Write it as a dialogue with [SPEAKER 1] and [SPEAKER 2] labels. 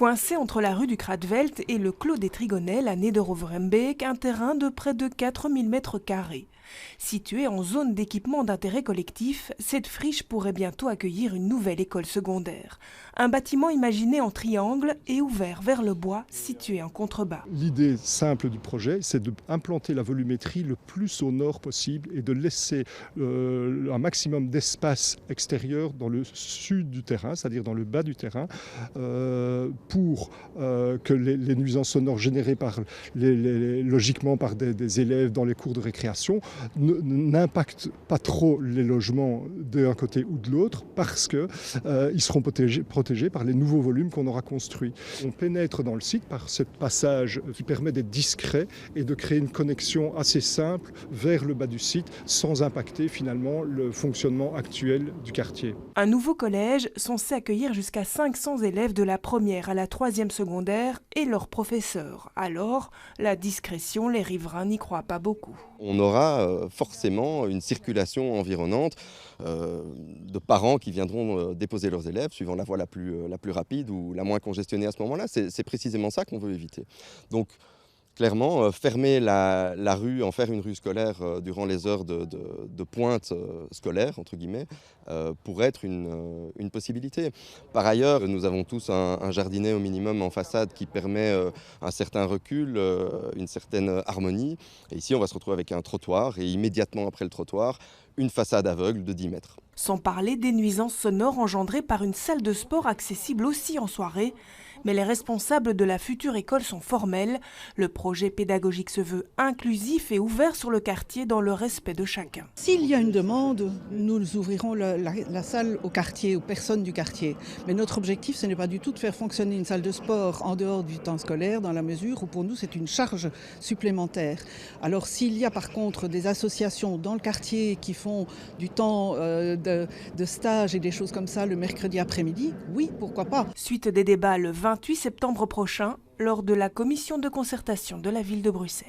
[SPEAKER 1] Coincé entre la rue du Kratveld et le clos des Trigonelles à Nederoverembeek, un terrain de près de 4000 m². Située en zone d'équipement d'intérêt collectif, cette friche pourrait bientôt accueillir une nouvelle école secondaire. Un bâtiment imaginé en triangle et ouvert vers le bois, situé en contrebas.
[SPEAKER 2] L'idée simple du projet, c'est d'implanter la volumétrie le plus au nord possible et de laisser un maximum d'espace extérieur dans le sud du terrain, c'est-à-dire dans le bas du terrain, pour que les nuisances sonores générées logiquement par des élèves dans les cours de récréation n'impactent pas trop les logements d'un côté ou de l'autre, parce qu'ils seront protégés par les nouveaux volumes qu'on aura construits. On pénètre dans le site par ce passage qui permet d'être discret et de créer une connexion assez simple vers le bas du site sans impacter finalement le fonctionnement actuel du quartier.
[SPEAKER 1] Un nouveau collège censé accueillir jusqu'à 500 élèves de la première à la troisième secondaire et leurs professeurs. Alors, la discrétion, les riverains n'y croient pas beaucoup.
[SPEAKER 3] On aura forcément une circulation environnante de parents qui viendront déposer leurs élèves suivant la voie la plus rapide ou la moins congestionnée à ce moment-là. C'est précisément ça qu'on veut éviter. Donc clairement, fermer la rue, en faire une rue scolaire durant les heures de pointe scolaire, entre guillemets, pourrait être une possibilité. Par ailleurs, nous avons tous un jardinet au minimum en façade qui permet un certain recul, une certaine harmonie. Et ici, on va se retrouver avec un trottoir et immédiatement après le trottoir, une façade aveugle de 10 mètres.
[SPEAKER 1] Sans parler des nuisances sonores engendrées par une salle de sport accessible aussi en soirée. Mais les responsables de la future école sont formels. Le projet pédagogique se veut inclusif et ouvert sur le quartier dans le respect de chacun.
[SPEAKER 4] S'il y a une demande, nous ouvrirons la salle au quartier, aux personnes du quartier. Mais notre objectif, ce n'est pas du tout de faire fonctionner une salle de sport en dehors du temps scolaire, dans la mesure où pour nous, c'est une charge supplémentaire. Alors s'il y a par contre des associations dans le quartier qui font du temps de stage et des choses comme ça le mercredi après-midi, oui, pourquoi pas.
[SPEAKER 1] Suite des débats le 28 septembre prochain, lors de la commission de concertation de la ville de Bruxelles.